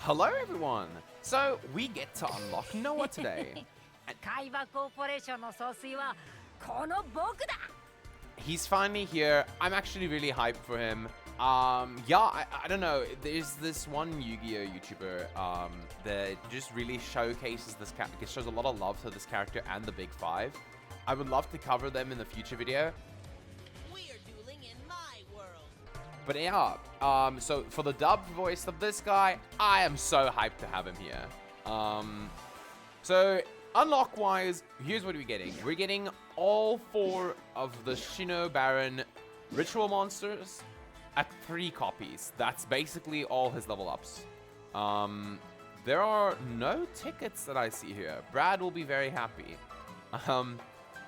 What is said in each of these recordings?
Hello everyone! So, we get to unlock Noah today. Kaiba Corporation の総帥はこの僕だ He's finally here. I'm actually really hyped for him. I don't know. There's this one YuGiOh YouTuber that just really showcases this character, shows a lot of love to this character and the Big Five. I would love to cover them in the future video. We are dueling in my world. But yeah, so for the dub voice of this guy, I am so hyped to have him here. So unlock-wise, here's what we're getting. We're getting all 4 of the Shinobaron ritual monsters at 3 copies. That's basically all his level ups. There are no tickets that I see here. Brad will be very happy.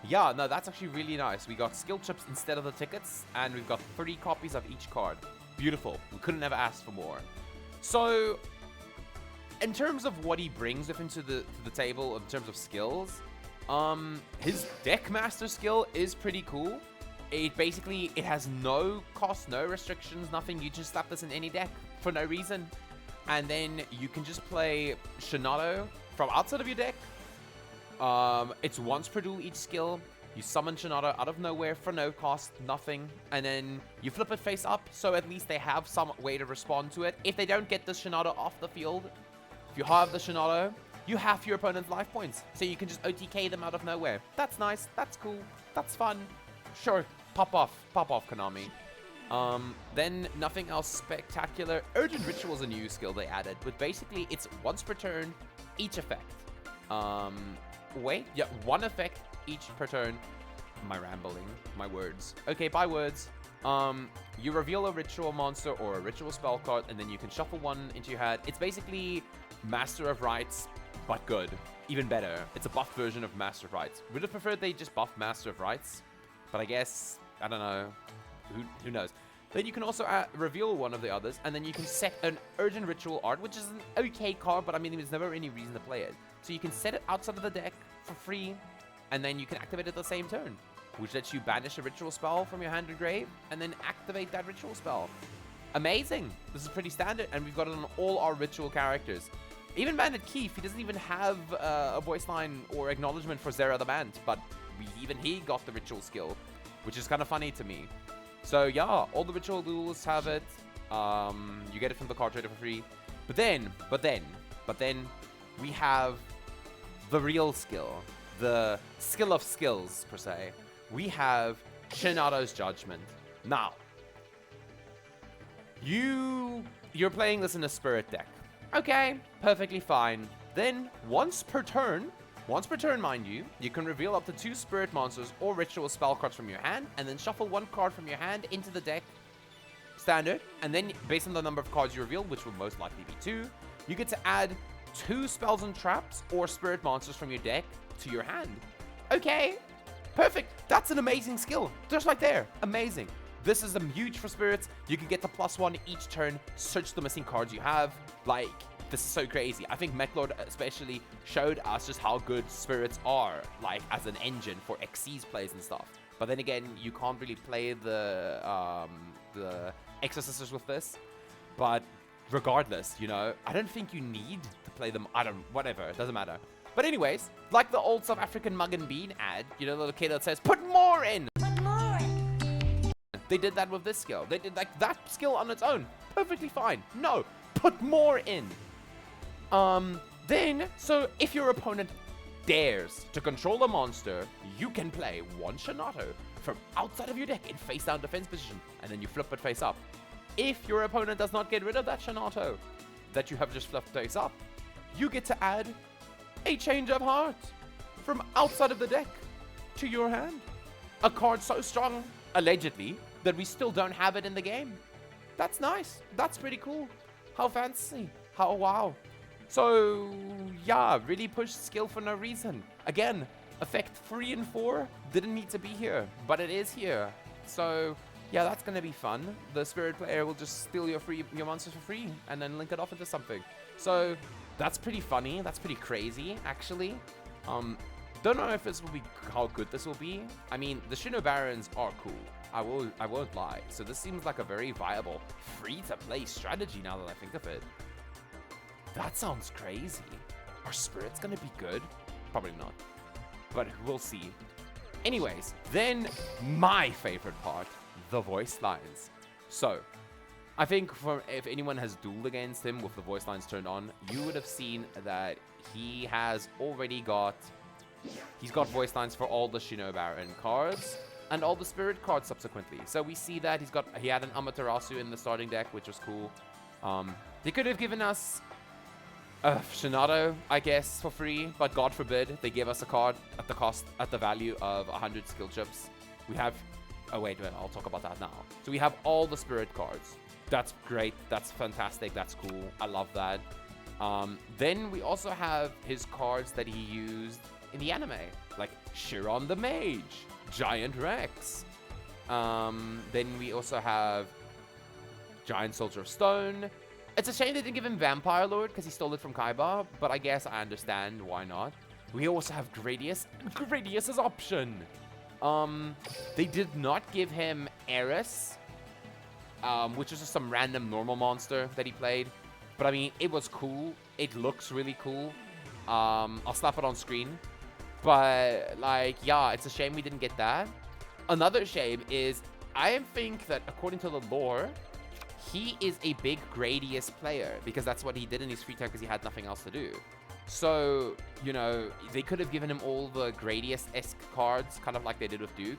Yeah, no, that's actually really nice. We got skill chips instead of the tickets, and we've got 3 copies of each card. Beautiful. We couldn't have asked for more. So, in terms of what he brings with him to the table, in terms of skills, his deckmaster skill is pretty cool. It has no cost, no restrictions, nothing. You just slap this in any deck for no reason, and then you can just play Shinato from outside of your deck. It's once per duel each skill. You summon Shinato out of nowhere for no cost, nothing, and then you flip it face up, so at least they have some way to respond to it. If they don't get the Shinato off the field, if you have the Shinato, you have your opponent's life points, so you can just OTK them out of nowhere. That's nice, that's cool, that's fun. Sure, pop off, Konami. Then nothing else spectacular. Urgent Ritual is a new skill they added, but basically it's once per turn, each effect. One effect each per turn. My rambling, my words. Okay, by words. You reveal a ritual monster or a ritual spell card, and then you can shuffle one into your hand. It's basically Master of Rites, but good. Even better. It's a buffed version of Master of Rites. Would have preferred they just buff Master of Rites, but I guess, I don't know. Who knows? Then you can also reveal one of the others, and then you can set an Urgent Ritual art, which is an okay card, but I mean, there's never any reason to play it. So you can set it outside of the deck for free, and then you can activate it the same turn, which lets you banish a ritual spell from your hand or grave, and then activate that ritual spell. Amazing! This is pretty standard, and we've got it on all our ritual characters. Even Bandit Keith, he doesn't even have a voice line or acknowledgement for Zera the Band, but even he got the ritual skill, which is kind of funny to me. So yeah, all the ritual duels have it. You get it from the card trader for free. But then, we have the real skill. The skill of skills, per se. We have Shinato's Judgment. Now, you're playing this in a spirit deck. Okay, perfectly fine. Then, once per turn, mind you, you can reveal up to 2 spirit monsters or ritual spell cards from your hand, and then shuffle 1 card from your hand into the deck, standard, and then based on the number of cards you reveal, which will most likely be 2, you get to add 2 spells and traps or spirit monsters from your deck to your hand. Okay, perfect. That's an amazing skill. Just right there. Amazing. This is huge for spirits. You can get the +1 each turn, search the missing cards you have. Like, this is so crazy. I think Mechlord especially showed us just how good spirits are, like, as an engine for Xyz plays and stuff. But then again, you can't really play the Exorcisters with this. But regardless, you know, I don't think you need to play them. Whatever, it doesn't matter. But anyways, like the old South African Mug and Bean ad, you know, the little kid that says, put more in! Put more in. They did that with this skill. They did like that skill on its own. Perfectly fine. No, put more in. Then, so if your opponent dares to control a monster, you can play 1 Shinato from outside of your deck in face down defense position, and then you flip it face up. If your opponent does not get rid of that Shinato that you have just flipped face up, you get to add a Change of Heart from outside of the deck to your hand. A card so strong, allegedly, that we still don't have it in the game. That's nice. That's pretty cool. How fancy. How wow. So, yeah, really pushed skill for no reason. Again, effect 3 and 4 didn't need to be here, but it is here. So, yeah, that's going to be fun. The spirit player will just steal your monsters for free and then link it off into something. So, that's pretty funny. That's pretty crazy, actually. Don't know if this will be how good this will be. I mean, the shinobarons are cool. I won't lie. So this seems like a very viable free-to-play strategy now that I think of it. That sounds crazy. Are spirits gonna be good? Probably not. But we'll see. Anyways, then my favorite part, the voice lines. So, I think if anyone has dueled against him with the voice lines turned on, you would have seen that he has already got... He's got voice lines for all the Shinobaron cards and all the spirit cards subsequently. So we see that he had an Amaterasu in the starting deck, which was cool. They could have given us a Shinato, I guess, for free, but God forbid they give us a card at the value of 100 skill chips. We have... Oh, wait, I'll talk about that now. So we have all the spirit cards. That's great. That's fantastic. That's cool. I love that. Then we also have his cards that he used in the anime, like Chiron the Mage, Giant Rex. Then we also have Giant Soldier of Stone. It's a shame they didn't give him Vampire Lord because he stole it from Kaiba, but I guess I understand why not. We also have Gradius. Gradius is option. They did not give him Eris, which was just some random normal monster that he played. But I mean, it was cool. It looks really cool. I'll slap it on screen. But like, yeah, it's a shame we didn't get that. Another shame is I think that according to the lore, he is a big Gradius player because that's what he did in his free time because he had nothing else to do. So, you know, they could have given him all the Gradius-esque cards, kind of like they did with Duke.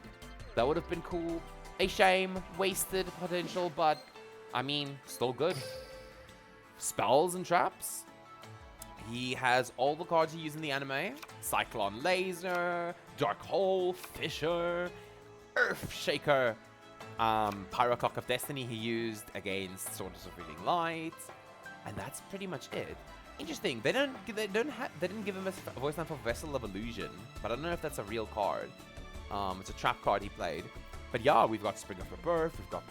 That would have been cool. A shame, wasted potential, but I mean, still good. Spells and traps. He has all the cards he used in the anime. Cyclone Laser, Dark Hole, Fisher, Earth Shaker, Pyroclock of Destiny he used against Swords of Reading Light, and that's pretty much it. Interesting. They didn't give him a voice line for Vessel of Illusion, but I don't know if that's a real card. It's a trap card he played. But yeah, we've got Spring of Rebirth, we've got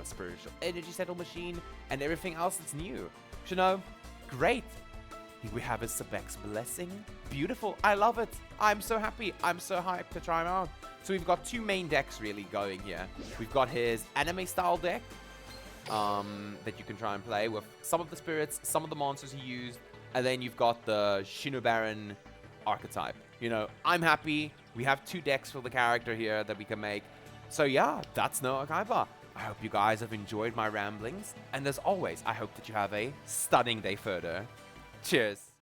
Spiritual Energy Settle Machine, and everything else that's new. Shino, great. We have his Sebek's Blessing. Beautiful. I love it. I'm so happy. I'm so hyped to try him out. So we've got two main decks really going here. We've got his anime style deck that you can try and play with some of the spirits, some of the monsters he used, and then you've got the Shinobaron archetype. You know, I'm happy. We have two decks for the character here that we can make. So yeah, that's Noah Kaiba. I hope you guys have enjoyed my ramblings. And as always, I hope that you have a stunning day further. Cheers.